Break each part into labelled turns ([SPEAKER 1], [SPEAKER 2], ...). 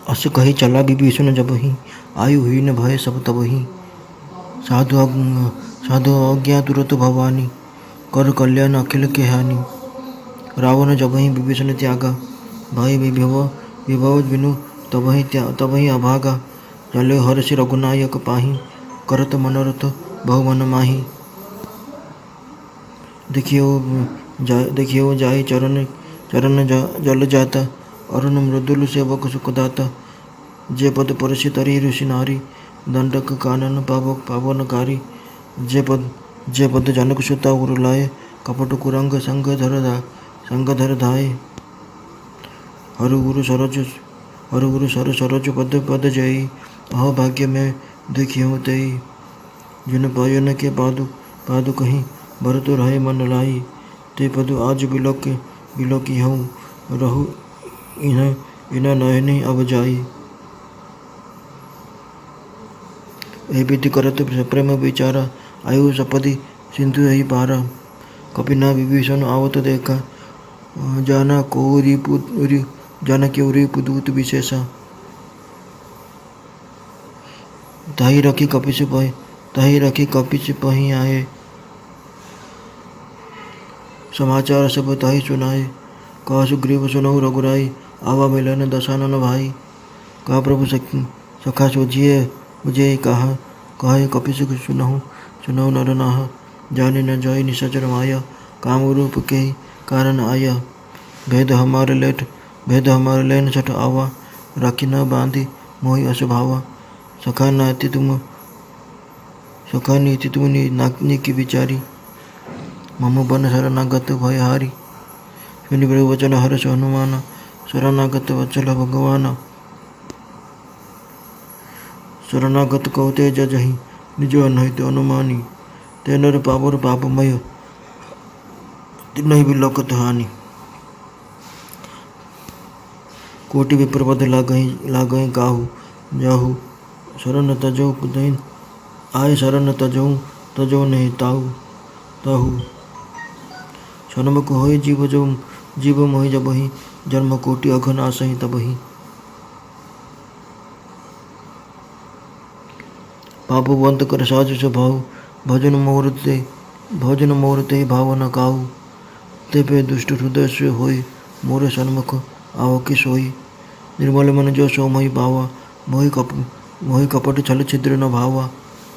[SPEAKER 1] अस कही चला विभीषण जब ही, आयु हुई न भय सब तब ही। साधु अज्ञा तुरत भवानी, कर कल्याण अखिल के हानि। रावण जब ही विभीषण त्यागा, भय विभव बिनु तब ही अभागा। चले हर्षि रघुनायक पाही, करत मनोरथ बहु मन माही। देखियो जाहि चरण जल जाता, अरुण मृदुल सेवक सुखदाता। जे पद परसि तरि ऋषि नारी, दंडक कानन पावनकारी। जे पद जनक सुता उर लाए, कपट कुरंग संग धर धाये। हरु गुरु सर सरोज पद जयी, अहो भाग्य में देखियो तई। जिन पायन के पादु कहीं, भरत रहे मन लाई। ते पदु आज बिलोकी हूँ, रहु इन्ह नयनी अब जाई। ए विधि करत प्रेम विचारा, आयु सपदि सिंधु ही पारा। कपिना विभीषण आवत देखा, जाना क्यों रिपुदूत विशेषा। ताही रखी कपिस पही आए, समाचार सब ताही सुनाए। कहा सुग्रीव सुनहु रघुराई, आवा मिलन दशानन भाई। कहा प्रभु सखा सोझिए मुझे कहा कपिस सुनहु नर नाह। जाने न जाय निशाचर माया, काम रूप के कारण आया। भेद हमारे लेन छठ आवा, राखी न बांधी मोहि असभावा। सखा नीति तुम नाकनी की विचारी, मम बन शरणागत भयहारी। सुनि प्रभु वचन हर्ष हनुमान, शरणागत वत्सल भगवान। शरणागत कहो तेज जहि, निज अनहित अनुमानी। ते नर पावर पापमय, तिन्हि बिलोकत हानि। कोटि विप्रपद लागहि काहू, जाहू शरण तजौ दीन। आय शरण तजौ नहीं ताहू। सन्मुख होय जीव मोहि जबहि, जन्म कोटि अघन आसहि तबहि। पाप बंद कर साज स्वभाव, भजन मोर ते भाव न काहू। ते पे दुष्ट हृदय से होय, मोर सन्मुख आव कि सोई। निर्मल मन जो सो मोहि पावा, मोहि कपट छल छिद्र न भावा।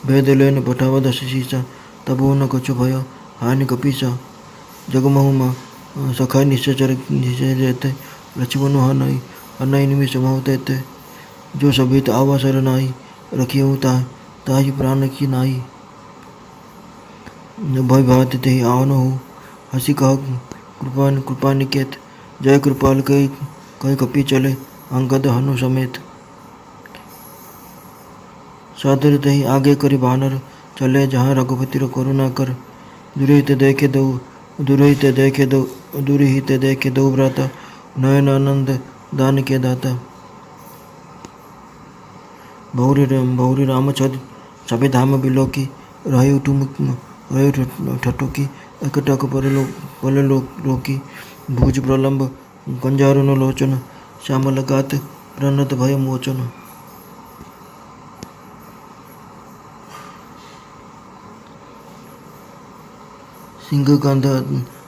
[SPEAKER 1] भेद लेन पठावा दस शीसा, तबो न कछु भय हानि कपीसा। जगमोह सखा निश्चर जेते, लक्ष्मण हनहि निमिष मोह तेते। जो सभित आवा सरनाई, रखियहु ताहि प्राण की नाई। भय भात तेहि आवनहु, हसी कह कृपा निकेत। जय कृपाल कहि कपि चले, अंगद हनु समेत। सादर तही आगे करि बानर, चले जहाँ रघुपति करुणा कर। दुरहित देखे दो भ्राता, नयन आनंद दान के दाता। बहुरी राम सभे धाम बिलोकी, रहे ठठोकी। एकटक पल लोकी, भुज प्रलंब कंजारुन लोचन। श्यामल गात प्रणत भय मोचन। सिंह कंध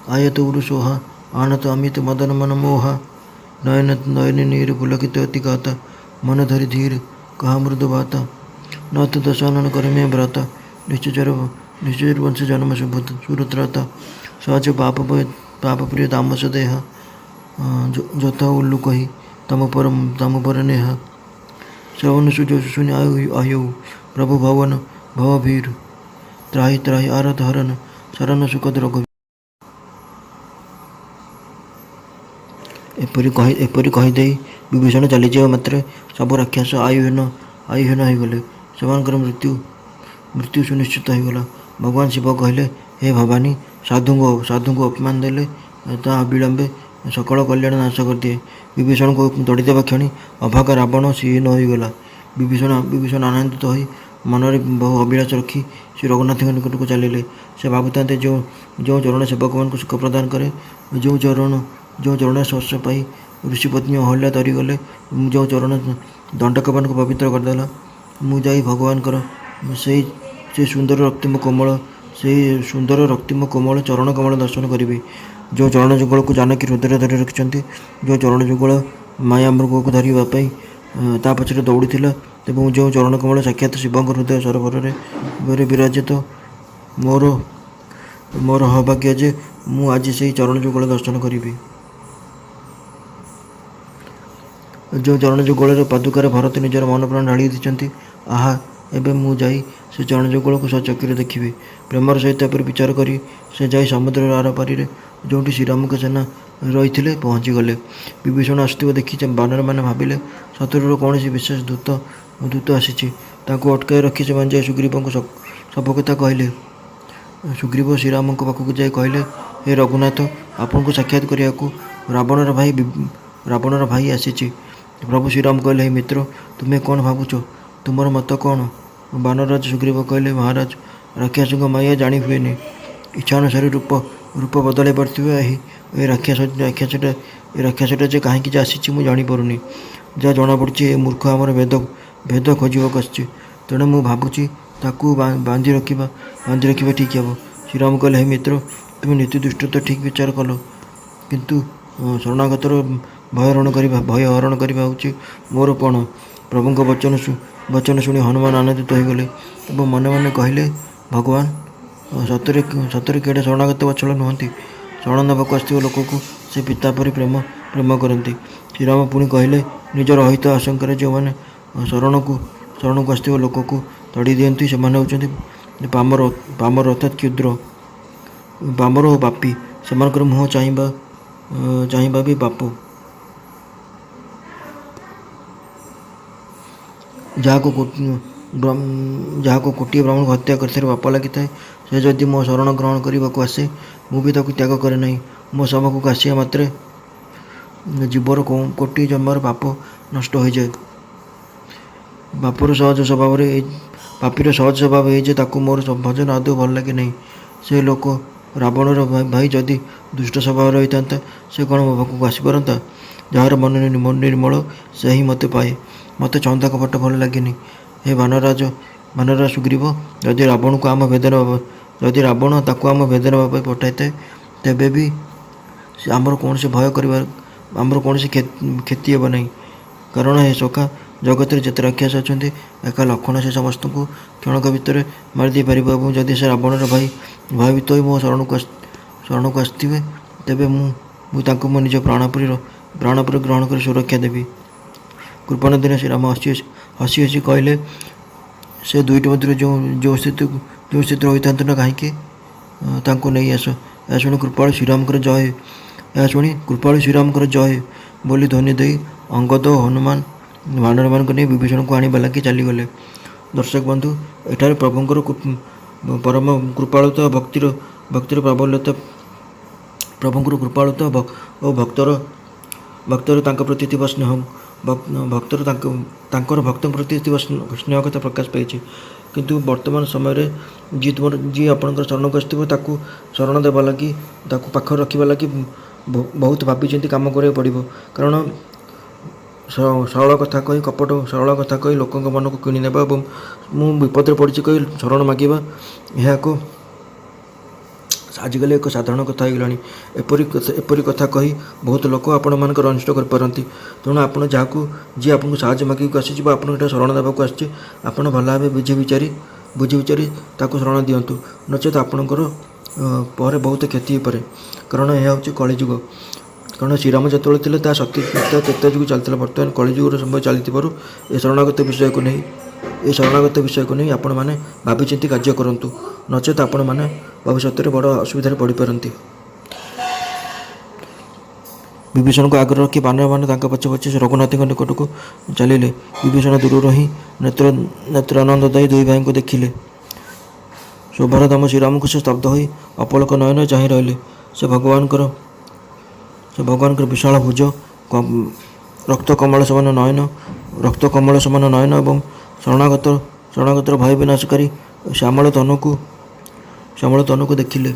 [SPEAKER 1] आयत उरु सोहा, आनत अमित मदन मन मोहा। नयन नीर पुलकित अति गाता, मन धरि धीर कहा मृदु बाता। नाथ दशानन कर में भ्राता, निश्चर वंश जन्म सुरत्राता। सहज पाप प्रिय तामस देहा, जोता उल्लू कही तम पर नेहा। श्रवण सुनि आयु, प्रभु भव भीर। त्राहि आरत हरन, शरण सुखद रघुवीर। एपरि कहिदेई विभीषण चलीजिବା मात्रे सब राक्षस आयुहीन होगले। सेमानकर मृत्यु सुनिश्चित होगला। भगवान शिव कहले, हे भवानी, साधु को अपमान देले ता विलंबे सकल कल्याण नाश करदिए। विभीषण को तड़ीदेवा क्षणी अभागा रावण सीन होगला। विभीषण आनंदित हो मनरे बहु अभिलाष रखी श्री रघुनाथ निकट को चलिले। से भावुता जो चरण सेवक मान सुख प्रदान करे, जो चरण स्पर्श पाई ऋषिपत्नी अहल्या तरीगले जो चरण दंडकपान को पवित्र करदेला मु जाई भगवानकर से सुंदर रक्तिम कोमल से सुंदर रक्तिम कोमल चरण कमल दर्शन करी जो चरण जुगल को जानकी हृदय धरी रखिंट जो चरण जुगल माया मृग को धरवाई ता पछरे दौड़ी एवं जो चरण कमल साक्षात शिव हृदय सरोवर विराजित मोर मोर सौभाग्य जे मु आज से चरण जुगल दर्शन करी जो चरण जुगल पादुकार भरत निजर मन प्राण ढाड़ी दी आहा एवं मु जाई से चरण जुगल को सचक्षुरे देखी प्रेमर सहित विचार करी से जाई समुद्र आर पारि जो श्रीराम के सेना रही पहुँची गले विभीषण आसुव देखी बानर मैंने भाविले शत्रुर कौन विशेष दूत आसी अटकाई रखी से जाए सुग्रीव को सब कथा कहले सुग्रीव श्रीराम पाखक जाए कहले हे रघुनाथ आपन को साक्षात करने को रावणर भाई आसी प्रभु श्रीराम कहले हे मित्र तुम्हें कौन भावुच तुमर मत कौन बानरराज सुग्रीव कहले महाराज राक्षस माया जानी हुए इच्छा अनुसार रूप बदल पारे राक्षसटा जे कहीं आसी मुझे जापरूनी जहाँ जना पड़ी ए मूर्ख आमर भेद खोजक आसी तेणु मुझे भावुची बांधि रखा ठीक हे श्रीराम कहले हे मित्र तुम्हें नीति दृष्टि तो ठीक विचार कल किंतु शरणागतर भय हरण करवा हूँ मोर पण प्रभु वचन शुणी हनुमान आनंदित हो गले और मन मन कहले भगवान सतरे केड़े शरणागत वचल नुहति शरण नवाक आस लोक को से पिता परी प्रेम करती श्रीराम पुणी कहले निजर अहित आशंका जो मैंने शरण को आस लोक को तड़ी दिखती से पामर अर्थात क्षुद्र पामर और पापी से मुँह चाहिए भी पाप जहाँ को कोटी ब्राह्मण को हत्या कर पाप लगी थाए से जदि मो शरण ग्रहण करने को आसे मुझे त्याग करे ना मो समूह आसिया मात्रे जीवर कोटी जन्मर पाप नष्ट हो जाए पापर सहज स्वभाव पापीर सहज स्वभाव है मोर भजन आदौ भल लगे नहीं से लोक रावणर भाई जदि दुष्ट स्वभाव रही था से कौन मो पाखक आसीपारता जार मन निर्मल से ही मत पाए मत चंदा कपट भल लगे हे बानरराज सुग्रीव जदि रावण को आम भेदन जदि रावण ताको आम भेदन पठाई थाए तेबे भी आमर कौन से भय कर आमर कौन से क्षति हे ना कारण हे सखा जगत जिते राक्षस अच्छा एका लक्षण से समस्त को क्षणक भितर मारिदे पार जदि से रावणर भाई भयभीत हो मो शरण को आसवे तेबे मुझे मो निज प्राणपुरी ग्रहण कर सुरक्षा देवी कृपण दिन श्रीराम हसी हसी कहले से दुईट मध्य जो स्थित रही था ना कहीं नहीं आस यह शुणी कृपाणु श्रीराम जय यह शुणी कृपाणु श्रीराम जय बोली ध्वनि दे अंगद हनुमान वानर मान नहीं विभीषण को आने लगे चलीगले दर्शक बंधु एठार प्रभुंर परम कृपालुता भक्तिर प्राबल्यता प्रभुंर कृपालुता और भक्तर प्रति स्नेह भक्तर भक्त प्रति स्नेह कथा प्रकाश पाई किंतु वर्तमान समय जी आपंकर शरण को आसो शरण देवा लगी पाख रखा लगी बहुत भाई कम करा पड़ो कारण सरल कथा कही कपट सरल कथा कही लोक मन को किणी नेबा और मु विपद पड़ी कही शरण मागिबा यह को आजिकल एक साधारण कथा हो गलानी एपरी कथा कही बहुत लोक आपण मान अनिष्ट करपारती तेणु आपड़ जहाँ जी आपको साहय मागिक आसी आपड़ शरण देवाक आसी आपड़ भल भाव बुझी विचारी ताको शरण दिंतु नचेत आपणकर पर बहुत क्षति हो पारे कारण यह हूँ कलिजुग कारण श्रीराम जो ता शक्ति तेता जुग चलता बर्तमान कलिजुगर समय चली ए शरणागत विषय को नहीं आपण मैंने भाई कार्य करूँ नचेत आपण मैंने भविष्य में बड़ असुविधा पड़ पारती विभीषण को आग्रह रखी बानर मैंने पचे पचे रघुनाथ निकट को चलिए विभीषण दूर ही नेत्रानंद दाई दुई भाई को देखिले शोभारधाम श्रीराम को से स्तब्ध हो अपलक नयन चाह रही से भगवान विशाल भुज रक्त कमल समान नयन और शरणागतर भय विनाशकारी श्यामल तनु को देखिले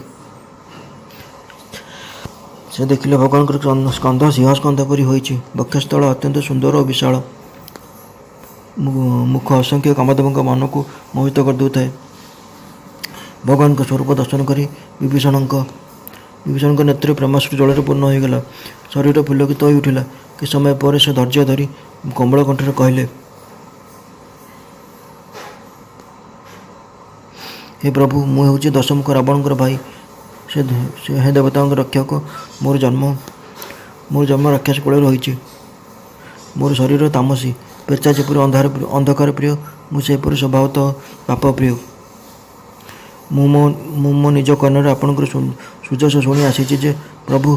[SPEAKER 1] ସେ ଦେଖିଲେ ଭଗବାନଙ୍କର ସ୍କନ୍ଧ ସିଂହ ସ୍କନ୍ଧ ପରି ହୋଇଛି। ବକ୍ଷସ୍ଥଳ ଅତ୍ୟନ୍ତ ସୁନ୍ଦର ଓ ବିଶାଳ। ମୁଖ ଅସଂଖ୍ୟ କାମଦେବଙ୍କ ମନକୁ ମୋହିତ କରିଦେଉଥାଏ। ଭଗବାନଙ୍କ ସ୍ୱରୂପ ଦର୍ଶନ କରି ବିଭୀଷଣଙ୍କ ନେତ୍ରରେ ପ୍ରେମାଶ୍ରୁ ଜଳରେ ପୂର୍ଣ୍ଣ ହୋଇଗଲା। ଶରୀର ପୁଲକିତ ହୋଇ ଉଠିଲା। କିଛି ସମୟ ପରେ ସେ ଧୈର୍ଯ୍ୟ ଧରି କୋମଳ କଣ୍ଠରେ କହିଲେ, ହେ ପ୍ରଭୁ, ମୁଁ ହେଉଛି ଦଶମୁଖ ରାବଣଙ୍କର ଭାଇ। ହେ ଦେବତାଙ୍କ ରକ୍ଷକ, ମୋର ଜନ୍ମ ରାକ୍ଷସ କୂଳରେ ହୋଇଛି। ମୋର ଶରୀର ତାମସୀ। ପେଚା ଯେପରି ଅନ୍ଧକାର ପ୍ରିୟ, ମୁଁ ସେପରି ସ୍ୱଭାବତଃ ପାପ ପ୍ରିୟ। ମୁଁ ମୋ ନିଜ କର୍ଣ୍ଣରେ ଆପଣଙ୍କର ସୁଯଶ ଶୁଣି ଆସିଛି ଯେ ପ୍ରଭୁ